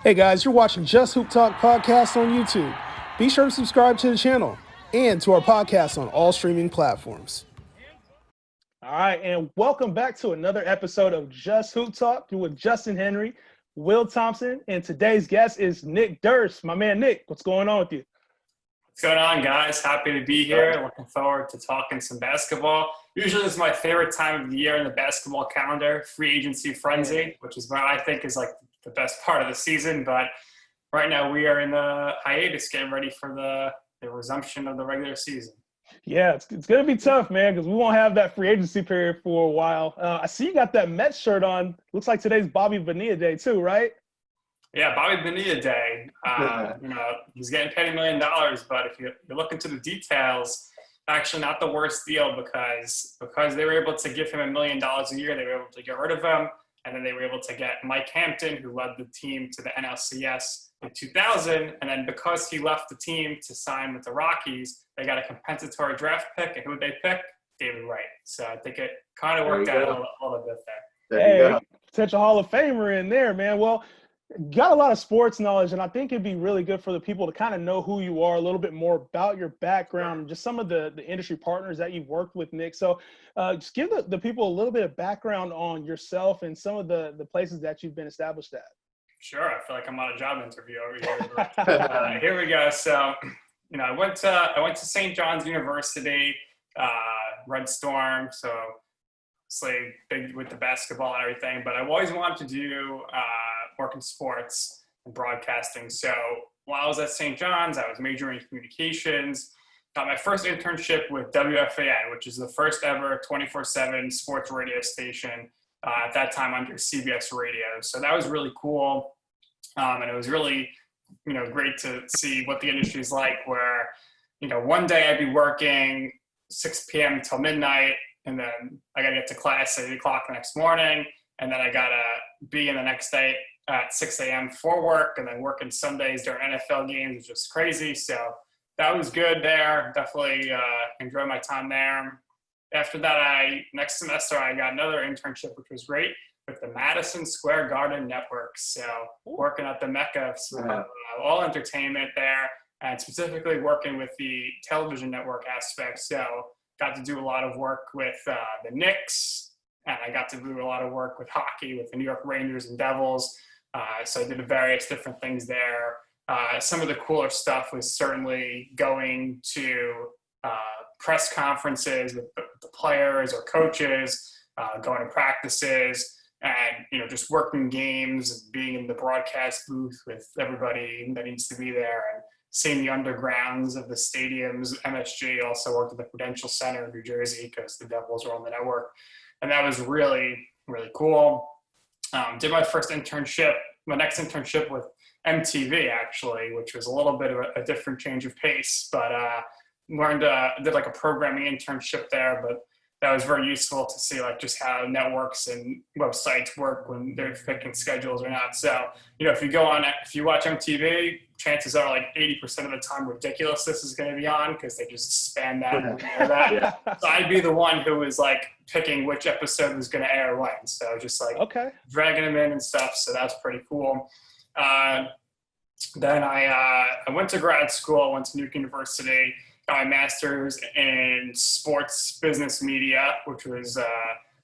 Hey guys, you're watching Just Hoop Talk podcast on YouTube. Be sure to subscribe to the channel and to our podcast on all streaming platforms. All right, and welcome back to another episode of Just Hoop Talk with Justin Henry, Will Thompson, and today's guest is Nick Durst. My man Nick, what's going on with you? What's going on, guys? Happy to be here. Looking forward to talking some basketball. Usually this is my favorite time of the year in the basketball calendar, free agency frenzy, which is what I think is like the best part of the season. But right now we are in the hiatus, getting ready for the resumption of the regular season. Yeah, it's going to be tough, man, because we won't have that free agency period for a while. I see you got that Mets shirt on. Looks like today's Bobby Bonilla Day too, right? Yeah, Bobby Bonilla Day. He's getting paid $1 million, but if you look into the details, actually not the worst deal because they were able to give him $1 million a year. They were able to get rid of him, and then they were able to get Mike Hampton, who led the team to the NLCS in 2000. And then because he left the team to sign with the Rockies, they got a compensatory draft pick. And who would they pick? David Wright. So I think it kind of worked out a little bit there. Hey, potential Hall of Famer in there, man. Well, got a lot of sports knowledge, and I think it'd be really good for the people to kind of know who you are, a little bit more about your background, and just some of the industry partners that you've worked with, Nick. So just give the people a little bit of background on yourself and some of the places that you've been established at. Sure. I feel like I'm on a job interview over here. Here we go. So, I went to St. John's University, Red Storm, so obviously big with the basketball and everything, but I've always wanted to do work in sports and broadcasting. So while I was at St. John's, I was majoring in communications. Got my first internship with WFAN, which is the first ever 24/7 sports radio station at that time under CBS Radio. So that was really cool. And it was really, great to see what the industry is like where, one day I'd be working 6 p.m. till midnight, and then I got to get to class at 8 o'clock the next morning. And then I got to be in the next day at 6 a.m. for work, and then working Sundays during NFL games was just crazy. So that was good there. Definitely enjoyed my time there. After that, next semester, I got another internship, which was great, with the Madison Square Garden Network. So working at the Mecca of all entertainment there, and specifically working with the television network aspect. So got to do a lot of work with the Knicks, and I got to do a lot of work with hockey with the New York Rangers and Devils. So I did various different things there. Some of the cooler stuff was certainly going to press conferences with the players or coaches, going to practices, and just working games and being in the broadcast booth with everybody that needs to be there, and seeing the undergrounds of the stadiums. MSG also worked at the Prudential Center in New Jersey because the Devils were on the network. And that was really, really cool. Did my next internship with MTV, actually, which was a little bit of a different change of pace, but did like a programming internship there, but that was very useful to see like just how networks and websites work when they're picking schedules or not. So, if you watch MTV, chances are like 80% of the time Ridiculousness is going to be on because they just span that and that. Yeah. So I'd be the one who was like picking which episode was going to air when. So just like dragging them in and stuff. So that's pretty cool. Then I went to grad school, went to New York University, got my master's in sports business media, which was an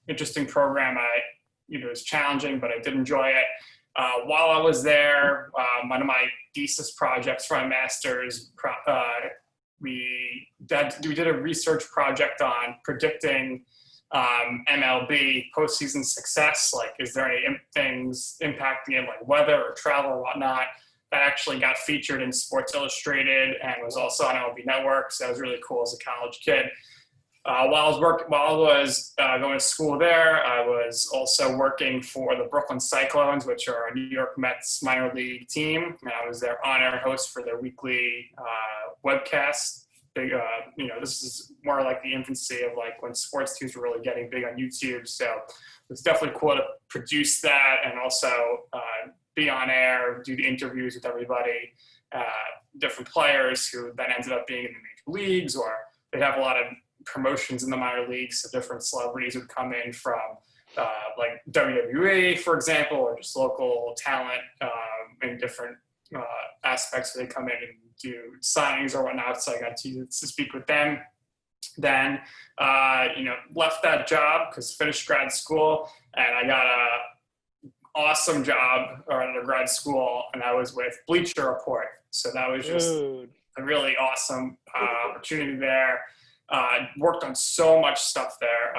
interesting program. It was challenging, but I did enjoy it. While I was there, one of my thesis projects for my master's, we did a research project on predicting MLB postseason success. Like, is there any things impacting it, like weather or travel or whatnot? That actually got featured in Sports Illustrated and was also on MLB Network. So that was really cool as a college kid. While I was going to school there, I was also working for the Brooklyn Cyclones, which are a New York Mets minor league team. And I was their on-air host for their weekly webcast. This is more like the infancy of like when sports teams were really getting big on YouTube. So it's definitely cool to produce that and also be on air, do the interviews with everybody, different players who then ended up being in the major leagues, or they'd have a lot of promotions in the minor leagues. So different celebrities would come in from like WWE, for example, or just local talent in different aspects where they come in and do signings or whatnot. So I got to speak with them. Then, left that job because finished grad school, and I got a awesome job or undergrad school, and I was with Bleacher Report. So that was just a really awesome opportunity there. Worked on so much stuff there.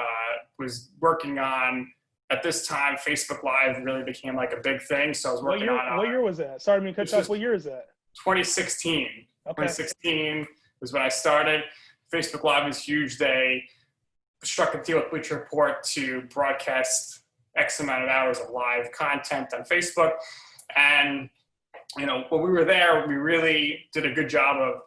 Was working on, at this time, Facebook Live really became like a big thing. So I was working on. What year was that? Sorry to cut you off. What year is that? 2016. Okay. 2016 was when I started. Facebook Live was huge. They struck a deal with Bleacher Report to broadcast X amount of hours of live content on Facebook. And, when we were there, we really did a good job of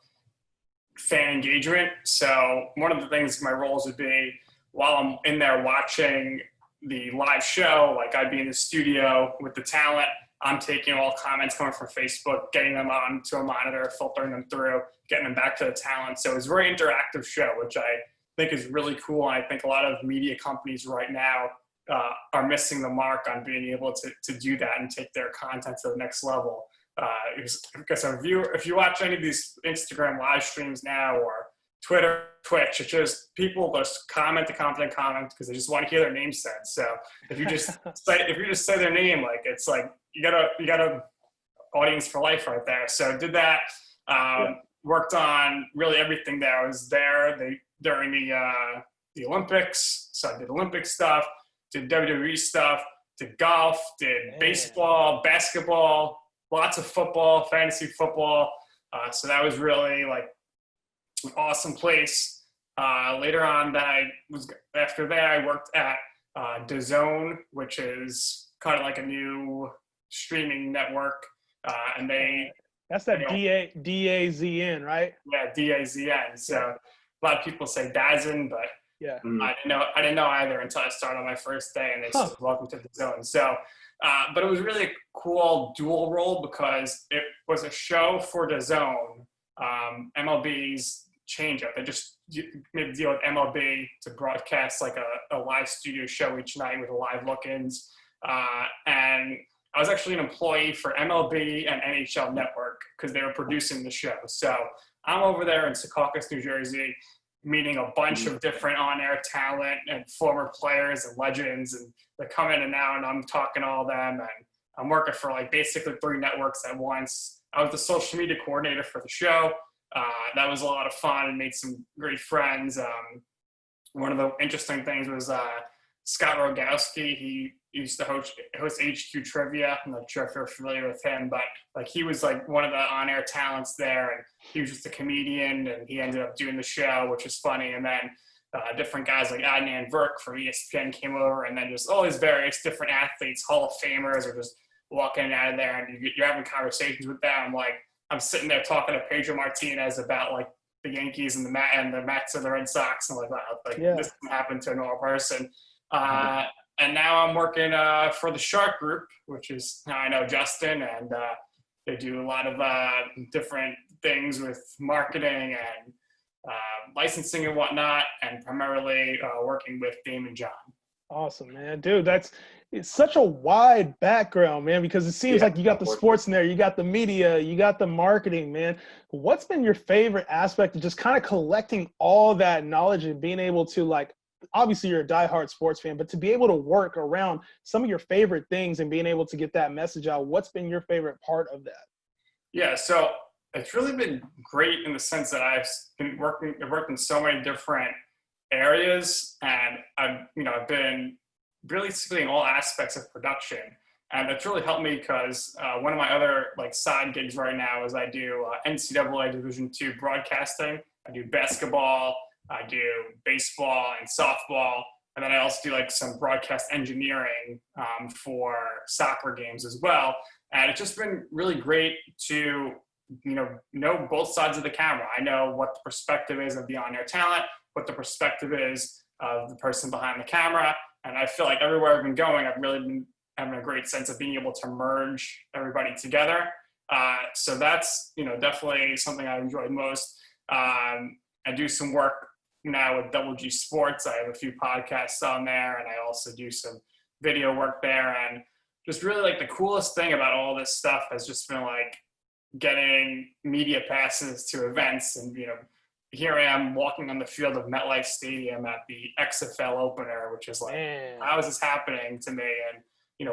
fan engagement. So one of the things my roles would be, while I'm in there watching the live show, like I'd be in the studio with the talent, I'm taking all comments coming from Facebook, getting them onto a monitor, filtering them through, getting them back to the talent. So it was a very interactive show, which I think is really cool. And I think a lot of media companies right now are missing the mark on being able to do that and take their content to the next level. Because if you watch any of these Instagram live streams now or Twitter, Twitch, it's just people just comment because they just want to hear their name said. So if you just say their name, like it's like you got a audience for life right there. So did that. Worked on really everything there. I was there during the Olympics, so I did Olympic stuff, did WWE stuff, did golf, did baseball, basketball, lots of football, fantasy football. So that was really like an awesome place. Later on, after that, I worked at DAZN, which is kind of like a new streaming network, and that's that DAZN, right? Yeah, DAZN. So a lot of people say DAZN, but yeah, I didn't know either until I started on my first day, and they said, "Welcome to the zone." So, but it was really a cool dual role because it was a show for the zone. MLB's change-up. They just made a deal with MLB to broadcast like a live studio show each night with live look-ins, and I was actually an employee for MLB and NHL Network because they were producing the show. So I'm over there in Secaucus, New Jersey, meeting a bunch of different on-air talent and former players and legends, and they come in and out, and I'm talking to all of them, and I'm working for like basically 3 networks at once. I was the social media coordinator for the show. That was a lot of fun and made some great friends. One of the interesting things was Scott Rogowski. He used to host HQ Trivia. I'm not sure if you're familiar with him, but like he was like one of the on-air talents there, and he was just a comedian, and he ended up doing the show, which was funny. And then different guys like Adnan Virk from ESPN came over, and then just all these various different athletes, Hall of Famers, are just walking out of there, and you're having conversations with them. Like I'm sitting there talking to Pedro Martinez about like the Yankees and the Mets and the Red Sox, and like wow, this can happen to a normal person. And now I'm working for the Shark Group, which is how I know Justin, and they do a lot of different things with marketing and licensing and whatnot, and primarily working with Dame and John. Awesome, man. Dude, it's such a wide background, man, because it seems like you got the sports in there, you got the media, you got the marketing, man. What's been your favorite aspect of just kind of collecting all that knowledge and being able to, like, obviously you're a diehard sports fan, but to be able to work around some of your favorite things and being able to get that message out, what's been your favorite part of that? Yeah, so it's really been great in the sense that I've worked in so many different areas, and I've been really seeing all aspects of production, and it's really helped me because one of my other like side gigs right now is I do NCAA Division II broadcasting. I do basketball, I do baseball and softball, and then I also do like some broadcast engineering for soccer games as well. And it's just been really great to know both sides of the camera. I know what the perspective is of the on-air talent, what the perspective is of the person behind the camera, and I feel like everywhere I've been going, I've really been having a great sense of being able to merge everybody together. So that's definitely something I enjoyed most. I do some work now with Double G Sports. I have a few podcasts on there, and I also do some video work there. And just really like the coolest thing about all this stuff has just been like getting media passes to events. And, here I am walking on the field of MetLife Stadium at the XFL opener, which is like, how is this happening to me? And,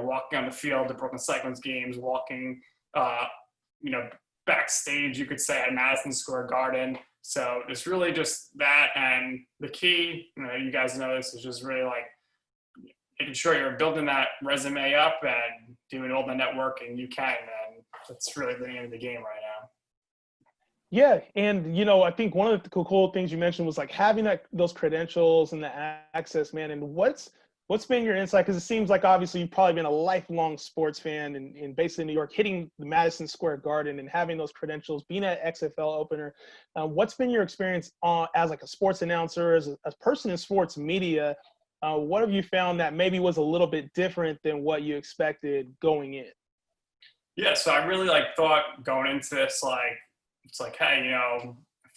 walking on the field at Brooklyn Cyclones games, walking, backstage, you could say, at Madison Square Garden. So it's really just that. And the key, you guys know this, is just really like making sure you're building that resume up and doing all the networking you can. And that's really the name of the game right now. Yeah, and I think one of the cool things you mentioned was like having those credentials and the access, man. And what's been your insight? Because it seems like obviously you've probably been a lifelong sports fan and based in New York, hitting the Madison Square Garden and having those credentials, being at XFL opener. What's been your experience as like a sports announcer, as a person in sports media? What have you found that maybe was a little bit different than what you expected going in? Yeah, so I really thought going into this, it's like, hey,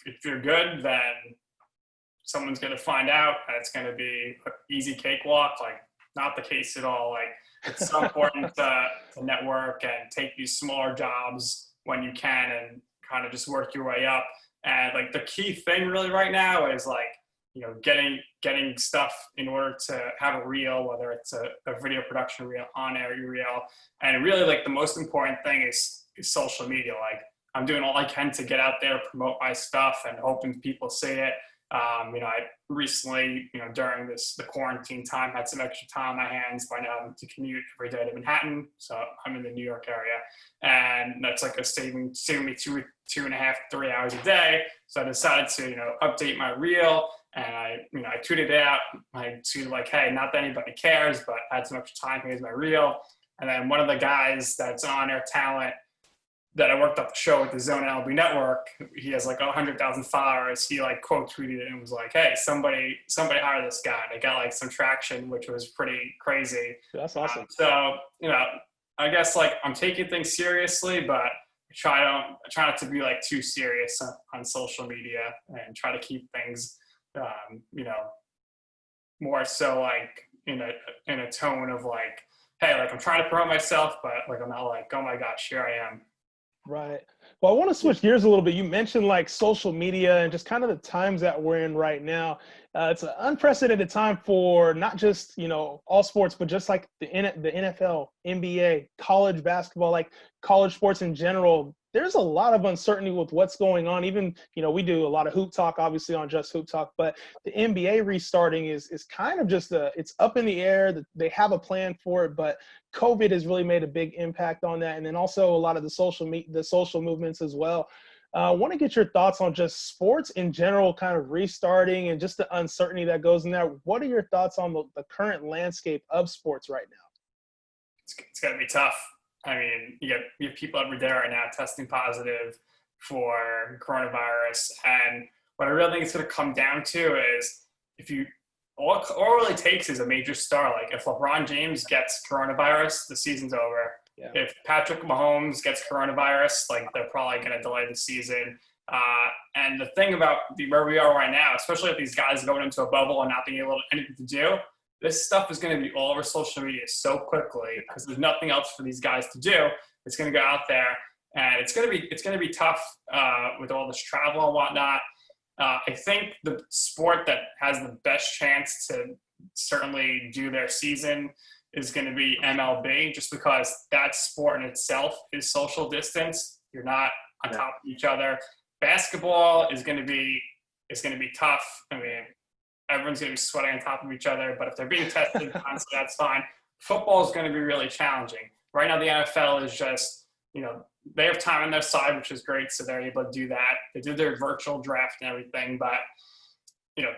if you're good, then someone's going to find out and it's going to be an easy cakewalk. Not the case at all. It's so important to network and take these smaller jobs when you can and kind of just work your way up. And the key thing really right now is getting stuff in order to have a reel, whether it's a video production reel, on-air reel. And really the most important thing is social media. I'm doing all I can to get out there, promote my stuff, and hoping people see it. I recently, during the quarantine time, had some extra time on my hands by now to commute every day to Manhattan. So I'm in the New York area, and that's saving me 2.5, 3 hours a day. So I decided to, update my reel, and I tweeted it out. I tweeted hey, not that anybody cares, but I had some extra time. Here's my reel. And then one of the guys that's on-air talent that I worked up the show with the DAZN MSG Network, he has 100,000 followers. He quote tweeted it and was like, hey, somebody hire this guy. And it got some traction, which was pretty crazy. That's awesome. So, I guess I'm taking things seriously, but I try not to be too serious on social media and try to keep things, more so in a tone of hey, I'm trying to promote myself, but I'm not oh my gosh, here I am. Right. Well, I want to switch gears a little bit. You mentioned social media and just kind of the times that we're in right now. It's an unprecedented time for not just, all sports, but just the NFL, NBA, college basketball, college sports in general. There's a lot of uncertainty with what's going on. Even, we do a lot of hoop talk, obviously, on Just Hoop Talk, but the NBA restarting is kind of just it's up in the air. They have a plan for it, but COVID has really made a big impact on that. And then also a lot of the social movements as well. I want to get your thoughts on just sports in general, kind of restarting and just the uncertainty that goes in there. What are your thoughts on the current landscape of sports right now? It's going to be tough. I mean, you have people every day right now testing positive for coronavirus. And what I really think it's going to come down to is all it really takes is a major star. If LeBron James gets coronavirus, the season's over. Yeah. If Patrick Mahomes gets coronavirus, they're probably going to delay the season. And the thing about where we are right now, especially if these guys going into a bubble and not being able to anything to do, this stuff is going to be all over social media so quickly because there's nothing else for these guys to do. It's going to go out there, and it's going to be tough with all this travel and whatnot. I think the sport that has the best chance to certainly do their season is going to be MLB, just because that sport in itself is social distance. You're not on top of each other. Basketball is going to be tough. I mean, everyone's going to be sweating on top of each other, but if they're being tested, that's fine. Football is going to be really challenging. Right now, the NFL is just, they have time on their side, which is great, so they're able to do that. They did their virtual draft and everything, but,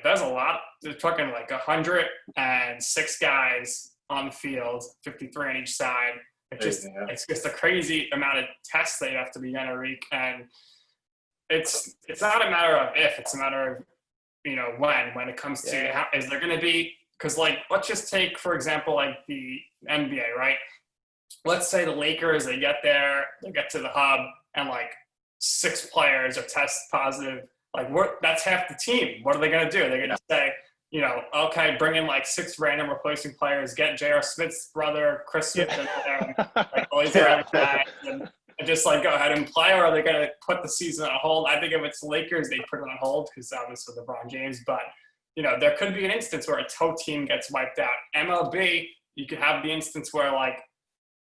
there's a lot. They're talking 106 guys on the field, 53 on each side. It's just a crazy amount of tests that you have to be in a week, and it's not a matter of if, it's a matter of when it comes to how is there going to be, because let's just take, for example, the NBA, right? Let's say the Lakers, they get there, they get to the hub, and 6 players are test positive. That's half the team. What are they going to do? They're going to say, okay, bring in like 6 random replacing players, get J.R. Smith's brother, Chris Smith, in there, like all these random guys, and just like go ahead and play, or are they going to put the season on hold? I think if it's Lakers, they put it on hold because obviously LeBron James. But, there could be an instance where a toe team gets wiped out. MLB, you could have the instance where like,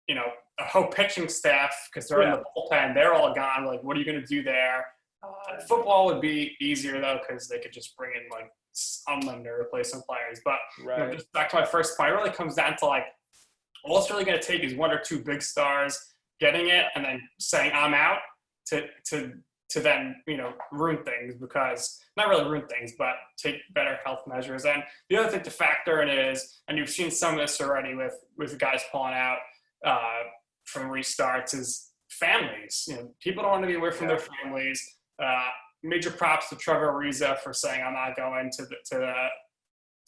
a whole pitching staff, because they're in the bullpen, they're all gone. Like, what are you going to do there? Football would be easier, though, because they could just bring in, like, unlimited replacement players. But just back to my first point, it really comes down to, like, all it's really going to take is 1 or 2 big stars getting it and then saying, I'm out, to then, ruin things, because – not really ruin things, but take better health measures. And the other thing to factor in is, and you've seen some of this already with guys pulling out from restarts, is families. People don't want to be away from their families. Major props to Trevor Ariza for saying I'm not going to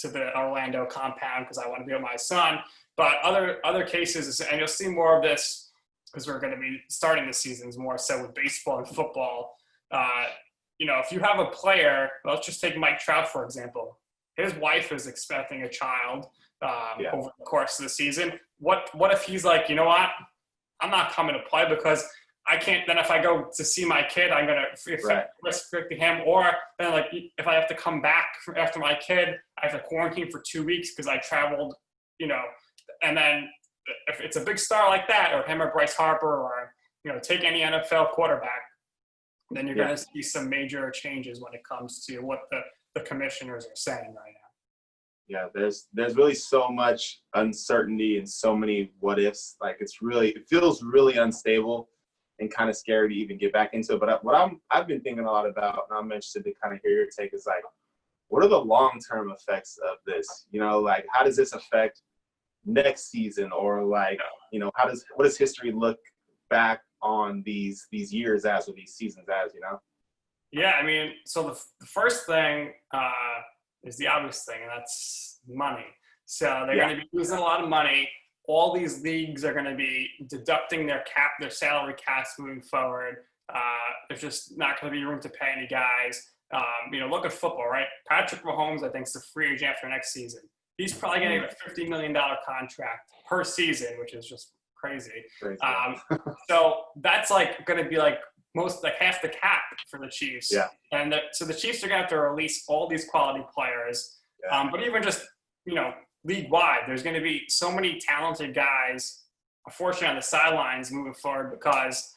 the Orlando compound because I want to be with my son. But other cases, and you'll see more of this because we're going to be starting the seasons more so with baseball and football. If you have a player, let's just take Mike Trout, for example. His wife is expecting a child over the course of the season. What if he's like, you know what? I'm not coming to play because I can't. Then if I go to see my kid, I'm going to restrict him. Or then, like, if I have to come back after my kid, I have to quarantine for 2 weeks because I traveled, And then if it's a big star like that, or him or Bryce Harper, or, take any NFL quarterback, then you're going to see some major changes when it comes to what the commissioners are saying right now. Yeah, there's really so much uncertainty and so many what ifs. Like, it feels really unstable and kind of scary to even get back into it. But I've been thinking a lot about, and I'm interested to kind of hear your take, is like, what are the long-term effects of this? Like, how does this affect next season, or like, what does history look back on these years as, or these seasons as? Yeah, I mean, so the first thing is the obvious thing, and that's money. So they're going to be losing a lot of money. All these leagues are going to be deducting their salary caps moving forward. There's just not going to be room to pay any guys. Look at football, right? Patrick Mahomes, I think, is a free agent after next season. He's probably getting a $50 million contract per season, which is just crazy. So that's like going to be like half the cap for the Chiefs. Yeah. And so the Chiefs are going to have to release all these quality players. Yeah. But even just, league-wide, there's going to be so many talented guys, unfortunately, on the sidelines moving forward because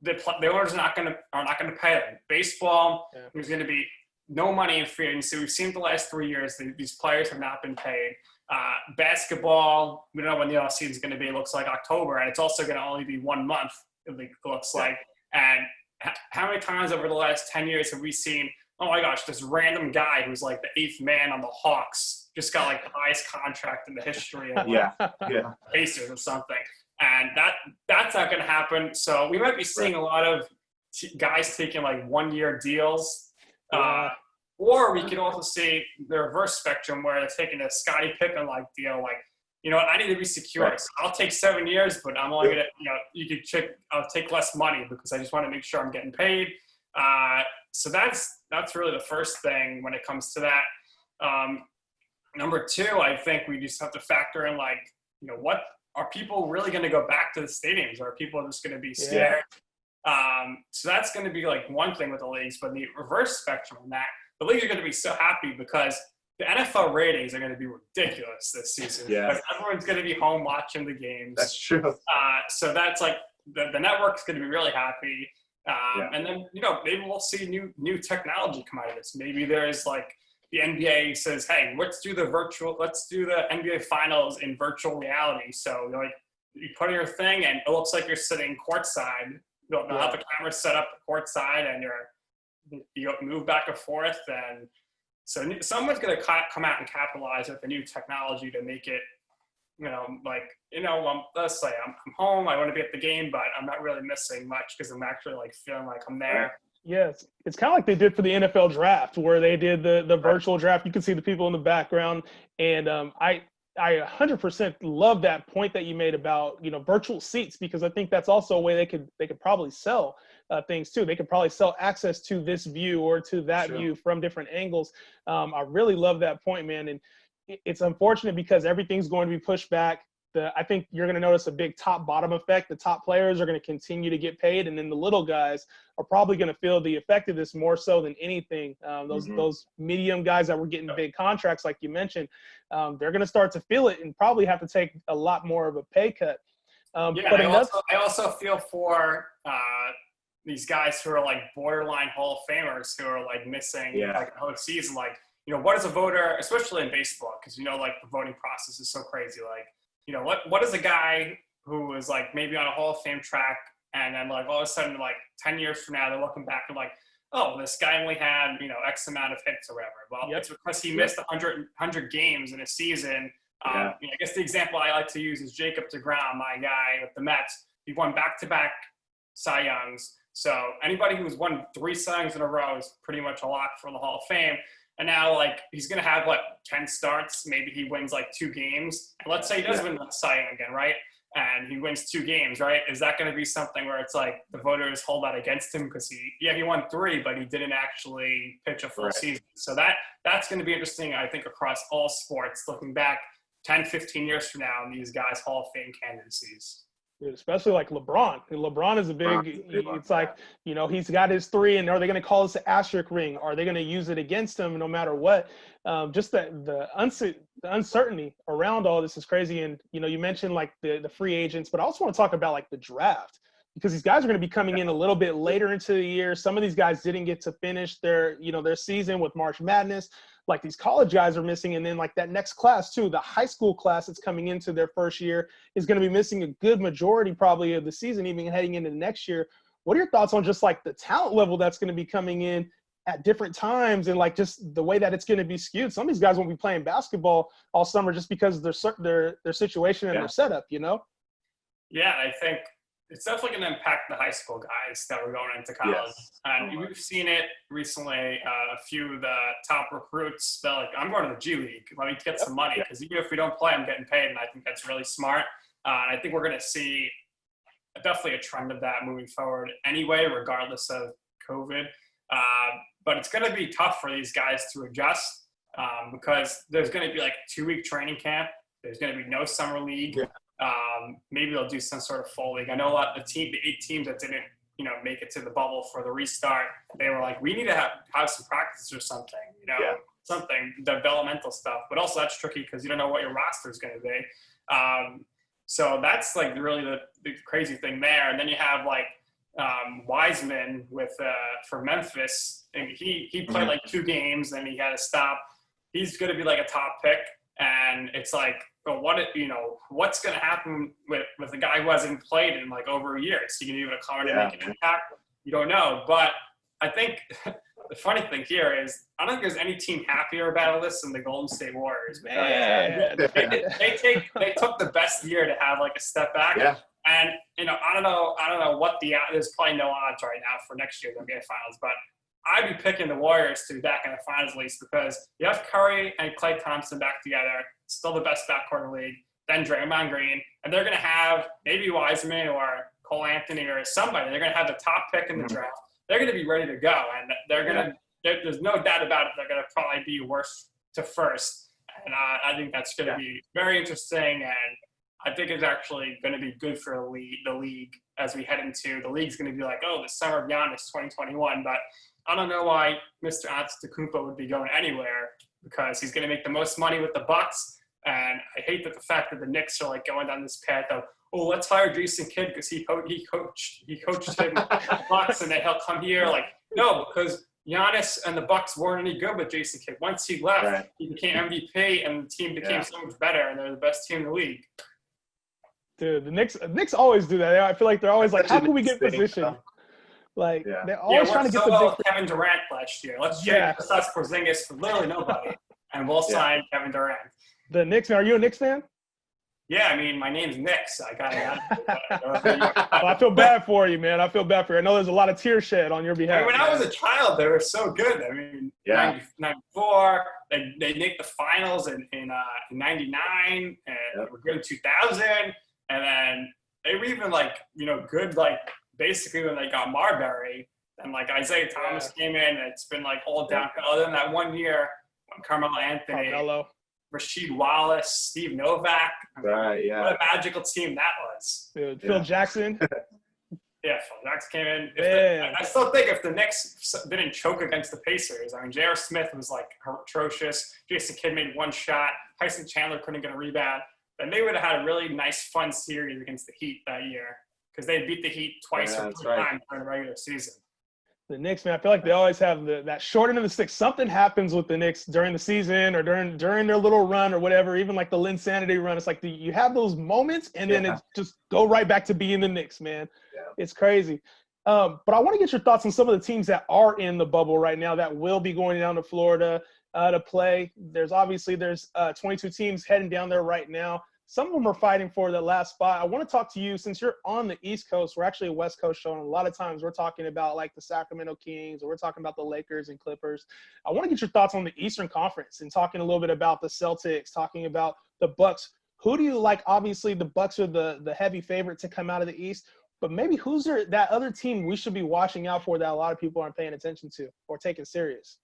the owners are not going to pay them. Baseball, there's going to be no money in free agency. We've seen the last 3 years these players have not been paid. Basketball, we don't know when the offseason is going to be. It looks like October, and it's also going to only be 1 month, it looks like. And how many times over the last 10 years have we seen, oh my gosh, this random guy who's like the 8th man on the Hawks just got like the highest contract in the history of Pacers or something. And that's not going to happen. So we might be seeing a lot of guys taking like 1-year deals. Or we could also see the reverse spectrum where they're taking a Scottie Pippen like deal, like, I need to be secure. Right. So I'll take 7 years, but I'm only gonna, I'll take less money because I just want to make sure I'm getting paid. So that's really the first thing when it comes to that. Number 2, I think we just have to factor in, like, what are people really going to go back to the stadiums, or are people just going to be scared? So that's going to be like one thing with the leagues, but the reverse spectrum on that, the leagues are going to be so happy because the NFL ratings are going to be ridiculous this season. Yeah. Because everyone's going to be home watching the games. That's true. So that's like the network's going to be really happy. And then, maybe we'll see new technology come out of this. Maybe there's like the NBA says, hey, let's do the NBA finals in virtual reality. So you put in your thing and it looks like you're sitting courtside. They'll have the camera set up courtside and you move back and forth. And so someone's going to come out and capitalize with the new technology to make it, let's say I'm home, I want to be at the game, but I'm not really missing much because I'm actually like feeling like I'm there. Yes, it's kind of like they did for the NFL draft, where they did the virtual draft. You can see the people in the background, and I 100% love that point that you made about, virtual seats, because I think that's also a way they could probably sell things too. They could probably sell access to this view or to that view from different angles. I really love that point, man. And it's unfortunate because everything's going to be pushed back. I think you're going to notice a big top-bottom effect. The top players are going to continue to get paid, and then the little guys are probably going to feel the effect of this more so than anything. Those medium guys that were getting big contracts, like you mentioned, they're going to start to feel it and probably have to take a lot more of a pay cut. But I also feel for these guys who are like borderline Hall of Famers who are like missing like a whole season. Like, what is a voter, especially in baseball, because like the voting process is so crazy. Like, what is a guy who is like maybe on a Hall of Fame track and then like all of a sudden like 10 years from now they're looking back and like, oh, this guy only had X amount of hits or whatever. Well, it's because he missed 100 games in a season. I guess the example I like to use is Jacob deGrom, my guy with the Mets. He won back-to-back Cy Youngs. So anybody who's won 3 Cy Youngs in a row is pretty much a lock for the Hall of Fame. And now, like, he's going to have, 10 starts. Maybe he wins, 2 games. And let's say he does win the Cy Young again, right? And he wins 2 games, right? Is that going to be something where it's like the voters hold that against him because he won 3, but he didn't actually pitch a full season. So that's going to be interesting, I think, across all sports, looking back 10, 15 years from now in these guys' Hall of Fame candidacies. Especially like LeBron. LeBron is a big, it's like, he's got his 3, and are they going to call this an asterisk ring? Are they going to use it against him no matter what? Just the uncertainty around all this is crazy. And, you mentioned like the free agents, but I also want to talk about like the draft, because these guys are going to be coming in a little bit later into the year. Some of these guys didn't get to finish their season with March Madness. Like these college guys are missing. And then like that next class too, the high school class that's coming into their first year is going to be missing a good majority probably of the season, even heading into next year. What are your thoughts on just like the talent level that's going to be coming in at different times and like just the way that it's going to be skewed? Some of these guys won't be playing basketball all summer just because of their situation and their setup, Yeah, I think it's definitely going to impact the high school guys that were going into college. Yes. And we've seen it recently. A few of the top recruits, they're like, I'm going to the G League. Let me get some money, because even if we don't play, I'm getting paid. And I think that's really smart. And I think we're going to see definitely a trend of that moving forward anyway, regardless of COVID. But it's going to be tough for these guys to adjust because there's going to be like a 2-week training camp. There's going to be no summer league. Maybe they'll do some sort of fall league. I know the 8 teams that didn't, make it to the bubble for the restart, they were like, we need to have some practice or something, something developmental stuff. But also that's tricky because you don't know what your roster is going to be. So that's like really the crazy thing there. And then you have like Wiseman for Memphis, and he played like 2 games and he had to stop. He's going to be like a top pick, and it's like, but what's going to happen with a guy who hasn't played in like over a year? Is he going to be able to come in and make an impact? You don't know. But I think the funny thing here is I don't think there's any team happier about this than the Golden State Warriors. Man. They took the best year to have like a step back. Yeah. And I don't know what there's probably no odds right now for next year's NBA Finals, but I'd be picking the Warriors to be back in the finals at least, because you have Curry and Klay Thompson back together, still the best backcourt in the league, then Draymond Green, and they're going to have maybe Wiseman or Cole Anthony or somebody. They're going to have the top pick in the draft. They're going to be ready to go, and they're going to. There's no doubt about it. They're going to probably be worst to first, and I think that's going to be very interesting, and I think it's actually going to be good for the league as we head into the league's going to be like, oh, the summer of Giannis 2021, but I don't know why Mr. Antetokounmpo would be going anywhere, because he's going to make the most money with the Bucks. And I hate that the fact that the Knicks are like going down this path of, oh, let's hire Jason Kidd because he coached him the Bucks, and then he'll come here. Like, no, because Giannis and the Bucks weren't any good with Jason Kidd. Once he left, he became MVP, and the team became so much better, and they're the best team in the league. Dude, the Knicks always do that. I feel like they're always like, how can we get position? Like, they're always trying to get the big. Kevin Durant last year. Let's trade Porzingis for literally nobody, and we'll sign Kevin Durant. The Knicks, are you a Knicks fan? Yeah, I mean, my name's Nick, so I got it. Well, I feel bad for you, man. I feel bad for you. I know there's a lot of tear shed on your behalf. I mean, when I was a child, they were so good. I mean, 94, they made the finals in 99, and they were good in 2000, and then they were even good basically when they got Marbury, and Isaiah Thomas came in, and it's been all downhill. Other than that 1 year when Carmelo Anthony, Rasheed Wallace, Steve Novak. Right, yeah. What a magical team that was. Dude, Phil Jackson. Yeah, Phil Jackson came in. I still think if the Knicks didn't choke against the Pacers, I mean, J.R. Smith was atrocious. Jason Kidd made one shot. Tyson Chandler couldn't get a rebound. Then they would have had a really nice, fun series against the Heat that year because they beat the Heat twice or 3 times during the regular season. The Knicks, man, I feel like they always have that short end of the stick. Something happens with the Knicks during the season or during their little run or whatever, even the Linsanity run. It's you have those moments, and then it just go right back to being the Knicks, man. Yeah. It's crazy. But I want to get your thoughts on some of the teams that are in the bubble right now that will be going down to Florida to play. There's 22 teams heading down there right now. Some of them are fighting for that last spot. I want to talk to you since you're on the East Coast. We're actually a West Coast show, and a lot of times we're talking about the Sacramento Kings or we're talking about the Lakers and Clippers. I want to get your thoughts on the Eastern Conference and talking a little bit about the Celtics, talking about the Bucks. Who do you like? Obviously, the Bucks are the heavy favorite to come out of the East, but maybe who's that other team we should be watching out for that a lot of people aren't paying attention to or taking serious?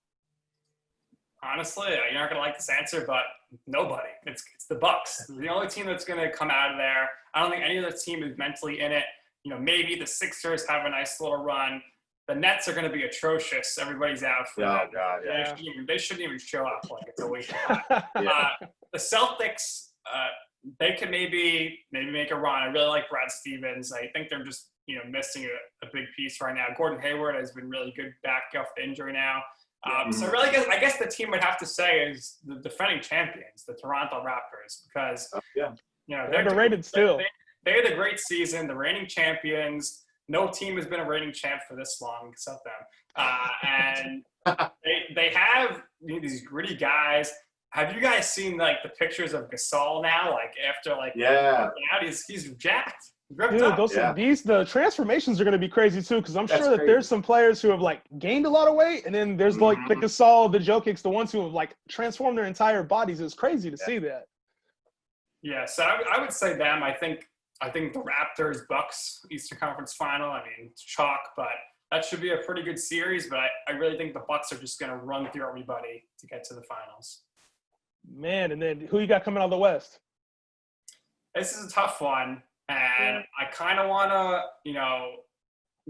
Honestly, you're not gonna like this answer, but nobody. It's the Bucks. The only team that's gonna come out of there. I don't think any other team is mentally in it. Maybe the Sixers have a nice little run. The Nets are gonna be atrocious. Everybody's out for that. God, yeah. They shouldn't even show up. It's a waste of time. The Celtics, they could maybe make a run. I really like Brad Stevens. I think they're just missing a big piece right now. Gordon Hayward has been really good back off the injury now. So really, I guess the team would have to say is the defending champions, the Toronto Raptors, because they're underrated still. They had a great season, the reigning champions. No team has been a reigning champ for this long except them, and they have these gritty guys. Have you guys seen the pictures of Gasol now? After working out, he's jacked. Dude, the transformations are going to be crazy too, because I'm sure that there's some players who have gained a lot of weight, and then there's the Gasol, the Jokic's, the ones who have transformed their entire bodies. It's crazy to see that. Yeah, so I would say them. I think the Raptors, Bucks, Eastern Conference Final. I mean, it's chalk, but that should be a pretty good series. But I really think the Bucks are just going to run through everybody to get to the finals. Man, and then who you got coming out of the West? This is a tough one. And I kind of want to,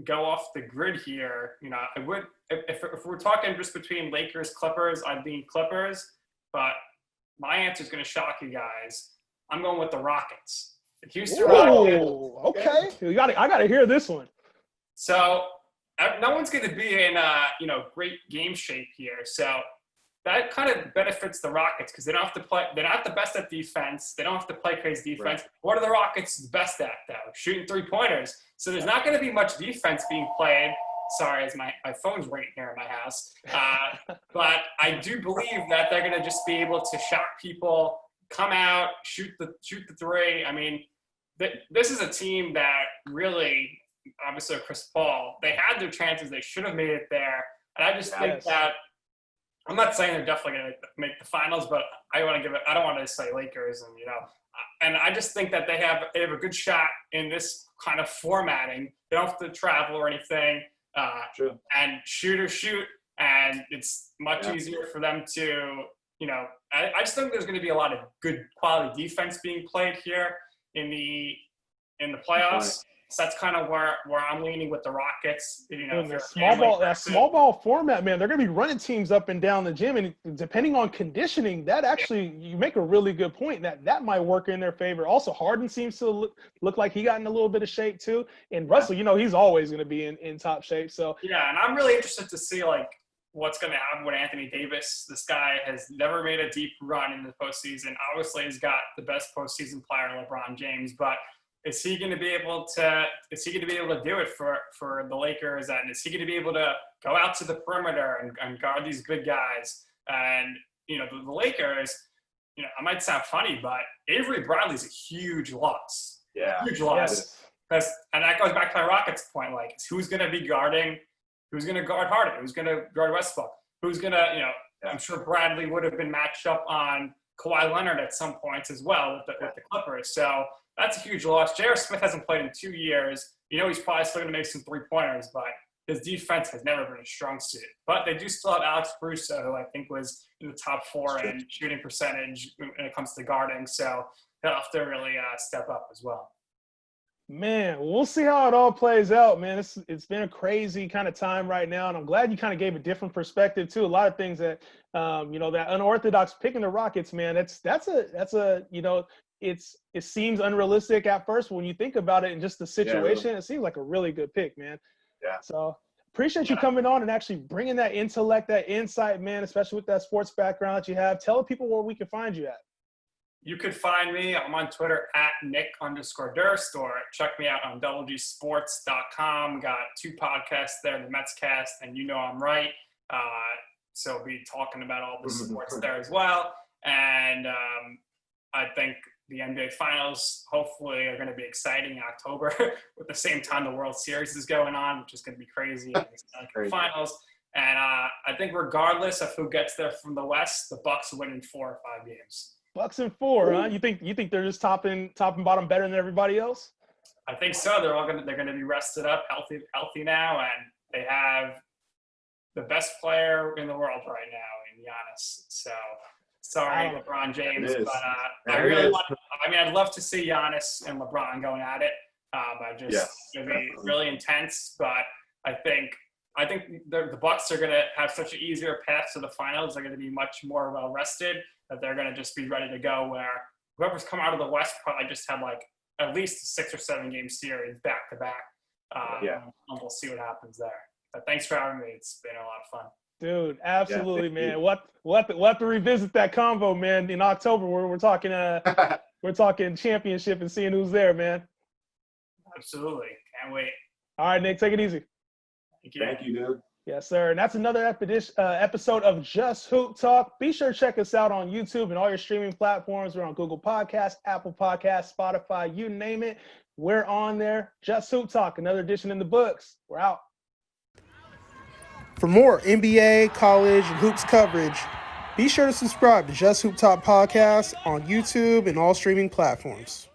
go off the grid here. I would, if we're talking just between Lakers, Clippers, I'd lean Clippers. But my answer is going to shock you guys. I'm going with the Rockets. The Houston Rockets. Okay. I got to hear this one. So no one's going to be in, great game shape here. So that kind of benefits the Rockets because they don't have to play. They're not the best at defense. They don't have to play crazy defense. Right. What are the Rockets best at, though? Shooting 3-pointers. So there's not going to be much defense being played. Sorry, as my phone's ringing here in my house. But I do believe that they're going to just be able to shock people, come out, shoot the three. I mean, this is a team that really, obviously, Chris Paul. They had their chances. They should have made it there. And I just think that. I'm not saying they're definitely going to make the finals, but I don't want to say Lakers, and I just think that they have a good shot in this kind of formatting. They don't have to travel or anything, and shoot, and it's much easier for them to, I just think there's going to be a lot of good quality defense being played here in the playoffs. So that's kind of where I'm leaning with the Rockets. Small ball format, man, they're going to be running teams up and down the gym, and depending on conditioning, that actually you make a really good point that might work in their favor. Also, Harden seems to look like he got in a little bit of shape too, and Russell, he's always going to be in top shape. So and I'm really interested to see what's going to happen with Anthony Davis. This guy has never made a deep run in the postseason. Obviously, he's got the best postseason player, LeBron James, but is he going to be able to do it for the Lakers? And is he going to be able to go out to the perimeter and guard these good guys? And, the Lakers, I might sound funny, but Avery Bradley's a huge loss. Yeah. Huge loss. Yes. And that goes back to my Rockets point. Like, who's going to be guarding? Who's going to guard Harden? Who's going to guard Westbrook? Who's going to, I'm sure Bradley would have been matched up on Kawhi Leonard at some points as well with the Clippers. So that's a huge loss. J.R. Smith hasn't played in 2 years. He's probably still going to make some three-pointers, but his defense has never been a strong suit. But they do still have Alex Caruso, who I think was in the top 4 in shooting percentage when it comes to guarding. So they'll have to really step up as well. Man, we'll see how it all plays out, man. It's been a crazy kind of time right now, and I'm glad you kind of gave a different perspective too. A lot of things that, that unorthodox picking the Rockets, man. It seems unrealistic at first, but when you think about it and just the situation, it seems like a really good pick, man. Yeah. So appreciate you coming on and actually bringing that intellect, that insight, man, especially with that sports background that you have. Tell people where we can find you at. You could find me. I'm on Twitter at Nick_Durst, or check me out on WGSports.com. Got 2 podcasts there, the Metscast and You Know I'm Right. So we'll be talking about all the sports there as well. And I think the NBA Finals hopefully are going to be exciting in October with the same time the World Series is going on, which is going to be crazy. Finals. And I think regardless of who gets there from the West, the Bucks will win in 4 or 5 games. Bucks in 4, huh? You think they're just top and bottom better than everybody else? I think so. They're gonna be rested up, healthy now, and they have the best player in the world right now in Giannis. So sorry, LeBron James, but I'd love to see Giannis and LeBron going at it. It's gonna be really intense, but I think the Bucks are gonna have such an easier path to the finals. They're gonna be much more well rested. That they're going to just be ready to go, where whoever's come out of the West probably just had like at least a 6 or 7 game series back to back. And we'll see what happens there. But thanks for having me. It's been a lot of fun. Dude, absolutely, man. We'll have to revisit that convo, man, in October where we're talking championship and seeing who's there, man. Absolutely. Can't wait. All right, Nick, take it easy. Thank you, dude. Yes, sir. And that's another episode of Just Hoop Talk. Be sure to check us out on YouTube and all your streaming platforms. We're on Google Podcasts, Apple Podcasts, Spotify, you name it. We're on there. Just Hoop Talk, another edition in the books. We're out. For more NBA, college, and hoops coverage, be sure to subscribe to Just Hoop Talk podcast on YouTube and all streaming platforms.